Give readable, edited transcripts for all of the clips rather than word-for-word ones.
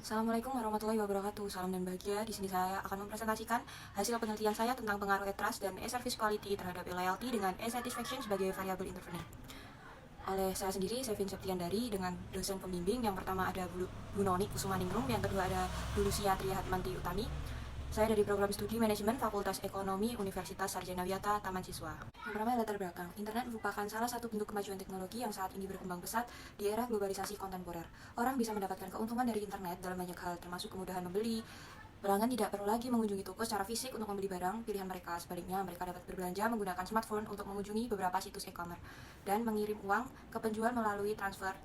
Assalamualaikum warahmatullahi wabarakatuh. Salam dan bahagia. Di sini saya akan mempresentasikan hasil penelitian saya tentang pengaruh e-trust dan e-service quality terhadap e-loyalty dengan e-satisfaction sebagai variabel intervenir. Oleh saya sendiri, Sevin Septiandari, dengan dosen pembimbing. Yang pertama ada Bu Noni Kusumaningrum, yang kedua ada Bu Lucia Trihatmanti Utami. Saya dari program studi manajemen Fakultas Ekonomi Universitas Sarjana Wiyata Taman Siswa. Yang pertama, latar belakang. Internet merupakan salah satu bentuk kemajuan teknologi yang saat ini berkembang pesat di era globalisasi kontemporer. Orang bisa mendapatkan keuntungan dari internet dalam banyak hal, termasuk kemudahan membeli. Pelanggan tidak perlu lagi mengunjungi toko secara fisik untuk membeli barang pilihan mereka. Sebaliknya, mereka dapat berbelanja menggunakan smartphone untuk mengunjungi beberapa situs e-commerce dan mengirim uang ke penjual melalui transfer.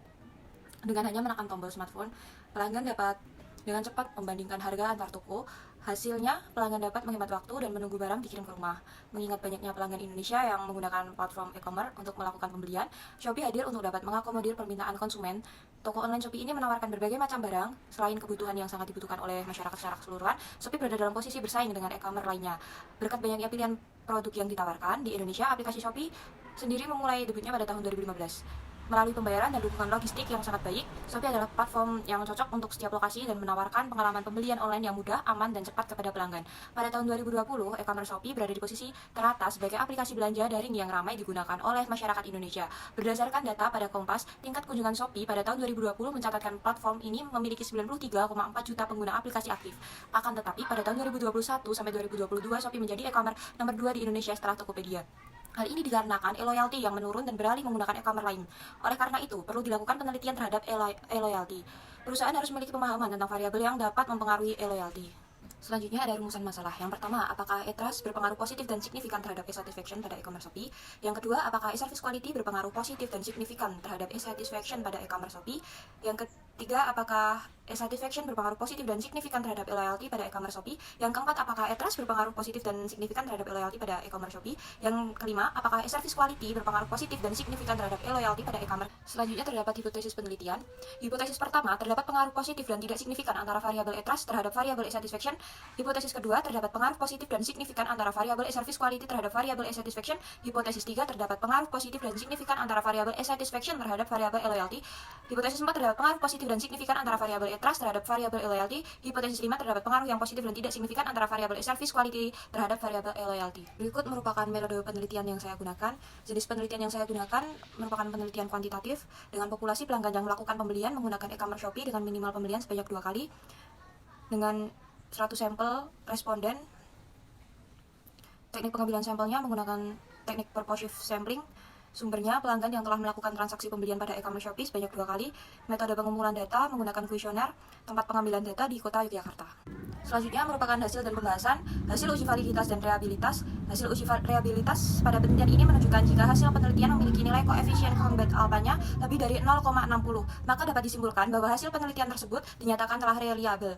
Dengan hanya menekan tombol smartphone, pelanggan dapat dengan cepat membandingkan harga antar toko. Hasilnya, pelanggan dapat menghemat waktu dan menunggu barang dikirim ke rumah. Mengingat banyaknya pelanggan Indonesia yang menggunakan platform e-commerce untuk melakukan pembelian, Shopee hadir untuk dapat mengakomodir permintaan konsumen. Toko online Shopee ini menawarkan berbagai macam barang. Selain kebutuhan yang sangat dibutuhkan oleh masyarakat secara keseluruhan, Shopee berada dalam posisi bersaing dengan e-commerce lainnya. Berkat banyaknya pilihan produk yang ditawarkan di Indonesia, aplikasi Shopee sendiri memulai debutnya pada tahun 2015. Melalui pembayaran dan dukungan logistik yang sangat baik, Shopee adalah platform yang cocok untuk setiap lokasi dan menawarkan pengalaman pembelian online yang mudah, aman, dan cepat kepada pelanggan. Pada tahun 2020, e-commerce Shopee berada di posisi teratas sebagai aplikasi belanja daring yang ramai digunakan oleh masyarakat Indonesia. Berdasarkan data pada Kompas, tingkat kunjungan Shopee pada tahun 2020 mencatatkan platform ini memiliki 93,4 juta pengguna aplikasi aktif. Akan tetapi, pada tahun 2021 sampai 2022, Shopee menjadi e-commerce nomor 2 di Indonesia setelah Tokopedia. Hal ini dikarenakan e-loyalty yang menurun dan beralih menggunakan e-commerce lain. Oleh karena itu, perlu dilakukan penelitian terhadap e-loyalty. Perusahaan harus memiliki pemahaman tentang variabel yang dapat mempengaruhi e-loyalty. Selanjutnya ada rumusan masalah. Yang pertama, apakah e-trust berpengaruh positif dan signifikan terhadap e-satisfaction pada e-commerce Shopee? Yang kedua, apakah e-service quality berpengaruh positif dan signifikan terhadap e-satisfaction pada e-commerce Shopee? Yang ketiga, apakah e-satisfaction berpengaruh positif dan signifikan terhadap e-loyalty pada e-commerce Shopee? Yang keempat, apakah e-trust berpengaruh positif dan signifikan terhadap e-loyalty pada e-commerce Shopee? Yang kelima, apakah e-service quality berpengaruh positif dan signifikan terhadap e-loyalty pada e-commerce? Selanjutnya terdapat hipotesis penelitian. Hipotesis pertama, terdapat pengaruh positif dan tidak signifikan antara variabel e-trust terhadap variabel e-satisfaction. Hipotesis kedua, terdapat pengaruh positif dan signifikan antara variabel e-service quality terhadap variabel e-satisfaction. Hipotesis tiga, terdapat pengaruh positif dan signifikan antara variabel e-satisfaction terhadap variabel e-loyalty. Hipotesis empat, terdapat pengaruh positif dan signifikan antara variabel e-trust terhadap variabel e-loyalty. Hipotesis lima, terdapat pengaruh yang positif dan tidak signifikan antara variabel e-service quality terhadap variabel e-loyalty. Berikut merupakan metode penelitian yang saya gunakan. Jenis penelitian yang saya gunakan merupakan penelitian kuantitatif dengan populasi pelanggan yang melakukan pembelian menggunakan e-commerce Shopee dengan minimal pembelian sebanyak 2 kali, dengan 100 sampel responden. Teknik pengambilan sampelnya menggunakan teknik purposive sampling. Sumbernya pelanggan yang telah melakukan transaksi pembelian pada e-commerce Shopee sebanyak 2 kali. Metode pengumpulan data menggunakan kuesioner. Tempat pengambilan data di kota Yogyakarta. Selanjutnya merupakan hasil dan pembahasan. Hasil uji validitas dan reliabilitas. Hasil uji reliabilitas pada penelitian ini menunjukkan jika hasil penelitian memiliki nilai koefisien combat alpha-nya lebih dari 0,60, maka dapat disimpulkan bahwa hasil penelitian tersebut dinyatakan telah reliable.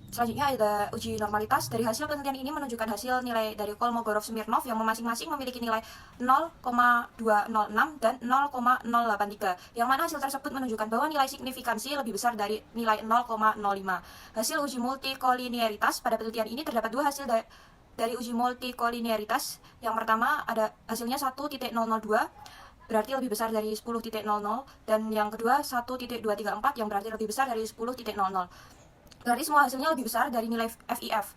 Selanjutnya ada uji normalitas. Dari hasil penelitian ini menunjukkan hasil nilai dari Kolmogorov-Smirnov yang masing-masing memiliki nilai 0,206 dan 0,083, yang mana hasil tersebut menunjukkan bahwa nilai signifikansi lebih besar dari nilai 0,05. Hasil uji multikolinearitas. Pada penelitian ini terdapat dua hasil dari uji multikolinearitas. Yang pertama ada hasilnya 1.002, berarti lebih besar dari 10.00, dan yang kedua 1.234 yang berarti lebih besar dari 10.00. Berarti semua hasilnya lebih besar dari nilai FIF,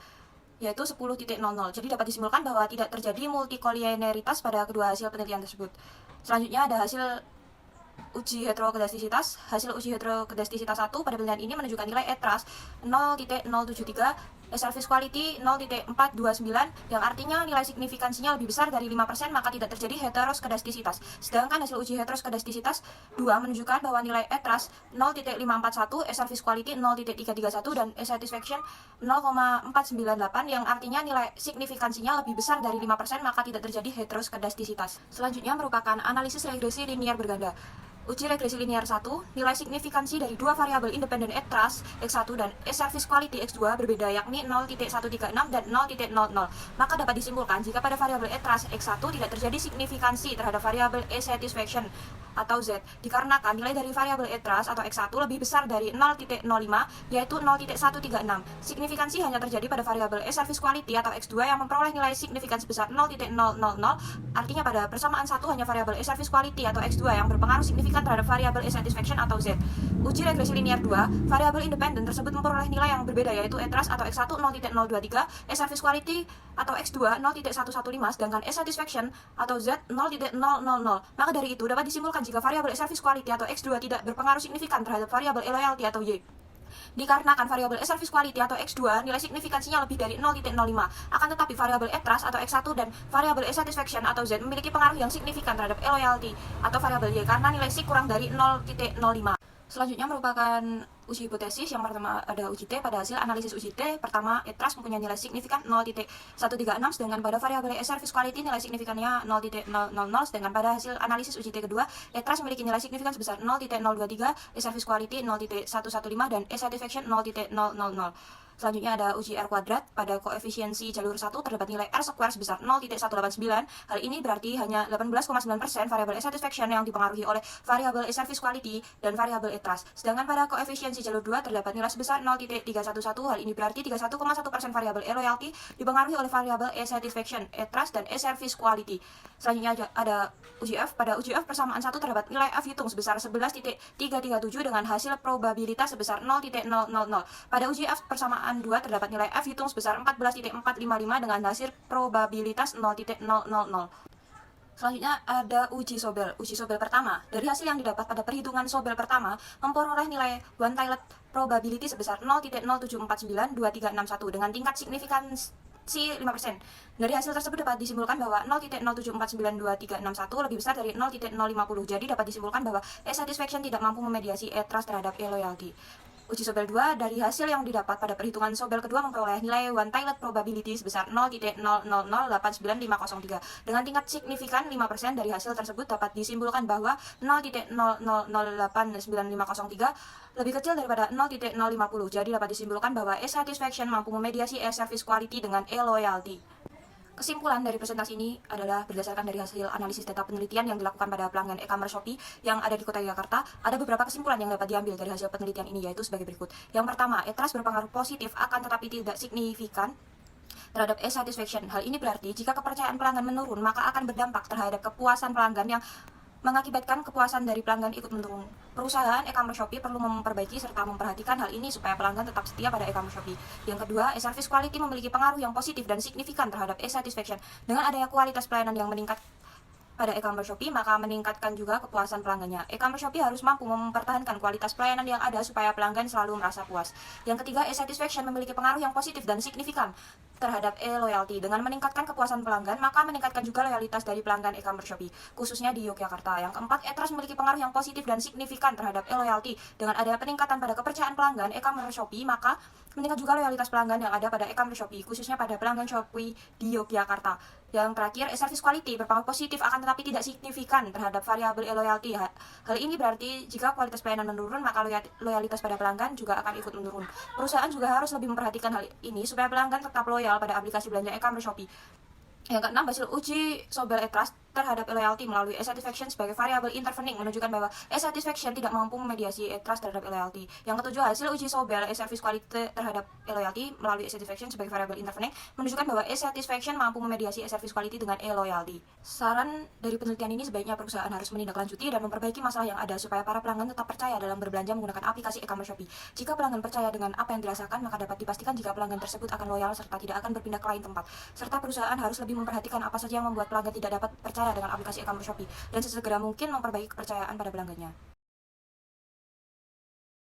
yaitu 10.00. Jadi dapat disimpulkan bahwa tidak terjadi multikolinearitas pada kedua hasil penelitian tersebut. Selanjutnya ada hasil uji heterokedastisitas. Hasil uji heterokedastisitas 1 pada penelitian ini menunjukkan nilai e-trust 0.073, e-service quality 0.429, yang artinya nilai signifikansinya lebih besar dari 5%, maka tidak terjadi heteroskedastisitas. Sedangkan hasil uji heteroskedastisitas 2 menunjukkan bahwa nilai e-trust 0.541, e-service quality 0.331, dan e-satisfaction 0,498, yang artinya nilai signifikansinya lebih besar dari 5%, maka tidak terjadi heteroskedastisitas. Selanjutnya merupakan analisis regresi linier berganda. Uji regresi linear 1, nilai signifikansi dari dua variabel independen e-trust X1 dan e-service quality X2 berbeda, yakni 0.136 dan 0.00. Maka dapat disimpulkan jika pada variabel e-trust X1 tidak terjadi signifikansi terhadap variabel e-satisfaction atau Z, dikarenakan nilai dari variabel e-trust atau X1 lebih besar dari 0.05, yaitu 0.136. Signifikansi hanya terjadi pada variabel e-service quality atau X2 yang memperoleh nilai signifikan sebesar 0.000. Artinya pada persamaan satu hanya variabel e-service quality atau X2 yang berpengaruh signifikan terhadap variabel e-satisfaction atau Z. uji regresi linear 2, variabel independen tersebut memperoleh nilai yang berbeda, yaitu E-trust atau X1 0.023, E-service quality atau X2 0.115, sedangkan E-satisfaction atau Z 0.000. Maka dari itu dapat disimpulkan jika variabel E-service quality atau X2 tidak berpengaruh signifikan terhadap variabel E-loyalty atau Y. Dikarenakan variabel E-service quality atau X2 nilai signifikansinya lebih dari 0.05, akan tetapi variabel E-trust atau X1 dan variabel E-satisfaction atau Z memiliki pengaruh yang signifikan terhadap E-loyalty atau variabel Y karena nilai SIG kurang dari 0.05. Selanjutnya merupakan uji hipotesis. Yang pertama ada uji T. Pada hasil analisis uji T, pertama E-trust mempunyai nilai signifikan 0.136, sedangkan pada variabel E-service quality nilai signifikannya 0.000, sedangkan pada hasil analisis uji T kedua, E-trust memiliki nilai signifikan sebesar 0.023, E-service quality 0.115, dan E-satisfaction 0.000. Selanjutnya ada uji R kuadrat. Pada koefisiensi jalur 1 terdapat nilai R square sebesar 0.189. Hal ini berarti hanya 18,9% variabel E-satisfaction yang dipengaruhi oleh variabel E-service quality dan variabel E-trust. Sedangkan pada koefisiensi jalur 2 terdapat nilai sebesar 0.311. Hal ini berarti 31,1% variabel E-loyalty dipengaruhi oleh variabel E-satisfaction, E-trust, dan E-service quality. Selanjutnya ada uji F. Pada uji F persamaan 1 terdapat nilai F hitung sebesar 11.337 dengan hasil probabilitas sebesar 0.000. Pada uji F persamaan 2 terdapat nilai F hitung sebesar 14.455 dengan hasil probabilitas 0.000. Selanjutnya ada uji Sobel. Uji Sobel pertama, dari hasil yang didapat pada perhitungan Sobel pertama, memperoleh nilai one-tiled probability sebesar 0.07492361 dengan tingkat signifikansi 5%. Dari hasil tersebut dapat disimpulkan bahwa 0.07492361 lebih besar dari 0.050. Jadi dapat disimpulkan bahwa E-satisfaction tidak mampu memediasi E-trust terhadap E-loyalty. Uji Sobel 2, dari hasil yang didapat pada perhitungan Sobel kedua memperoleh nilai one-tiled probability sebesar 0.0089503. Dengan tingkat signifikan 5%, dari hasil tersebut dapat disimpulkan bahwa 0.0089503 lebih kecil daripada 0.050. Jadi dapat disimpulkan bahwa E-satisfaction mampu memediasi E-service quality dengan E-loyalty. Kesimpulan dari presentasi ini adalah berdasarkan dari hasil analisis data penelitian yang dilakukan pada pelanggan e-commerce Shopee yang ada di Kota Yogyakarta. Ada beberapa kesimpulan yang dapat diambil dari hasil penelitian ini, yaitu sebagai berikut. Yang pertama, E-trust berpengaruh positif akan tetapi tidak signifikan terhadap E-satisfaction. Hal ini berarti jika kepercayaan pelanggan menurun, maka akan berdampak terhadap kepuasan pelanggan yang mengakibatkan kepuasan dari pelanggan ikut menurun. Perusahaan e-commerce Shopee perlu memperbaiki serta memperhatikan hal ini supaya pelanggan tetap setia pada e-commerce Shopee. Yang kedua, E-service quality memiliki pengaruh yang positif dan signifikan terhadap E-satisfaction. Dengan adanya kualitas pelayanan yang meningkat pada e-commerce Shopee, maka meningkatkan juga kepuasan pelanggannya. E-commerce Shopee harus mampu mempertahankan kualitas pelayanan yang ada supaya pelanggan selalu merasa puas. Yang ketiga, E-satisfaction memiliki pengaruh yang positif dan signifikan terhadap E-loyalty. Dengan meningkatkan kepuasan pelanggan, maka meningkatkan juga loyalitas dari pelanggan e-commerce Shopee, khususnya di Yogyakarta. Yang keempat, E-trust memiliki pengaruh yang positif dan signifikan terhadap E-loyalty. Dengan adanya peningkatan pada kepercayaan pelanggan e-commerce Shopee, maka meningkat juga loyalitas pelanggan yang ada pada e-commerce Shopee, khususnya pada pelanggan Shopee di Yogyakarta. Yang terakhir, E-service quality berpengaruh positif akan tetapi tidak signifikan terhadap variabel E-loyalty. Hal ini berarti jika kualitas pelayanan menurun, maka loyalitas pada pelanggan juga akan ikut menurun. Perusahaan juga harus lebih memperhatikan hal ini supaya pelanggan tetap loyal pada aplikasi belanja e-commerce Shopee. Yang keenam, hasil uji Sobel E-trust terhadap E-loyalty melalui E-satisfaction sebagai variabel intervening menunjukkan bahwa E-satisfaction tidak mampu memediasi E-trust terhadap E-loyalty. Yang ketujuh, hasil uji Sobel E-service quality terhadap E-loyalty melalui E-satisfaction sebagai variabel intervening menunjukkan bahwa E-satisfaction mampu memediasi E-service quality dengan E-loyalty. Saran dari penelitian ini, sebaiknya perusahaan harus menindaklanjuti dan memperbaiki masalah yang ada supaya para pelanggan tetap percaya dalam berbelanja menggunakan aplikasi e-commerce Shopee. Jika pelanggan percaya dengan apa yang dirasakan, maka dapat dipastikan jika pelanggan tersebut akan loyal serta tidak akan berpindah ke lain tempat. Serta perusahaan harus lebih memperhatikan apa saja yang membuat pelanggan tidak dapat percaya dengan aplikasi e-commerce Shopee dan sesegera mungkin memperbaiki kepercayaan pada pelanggannya.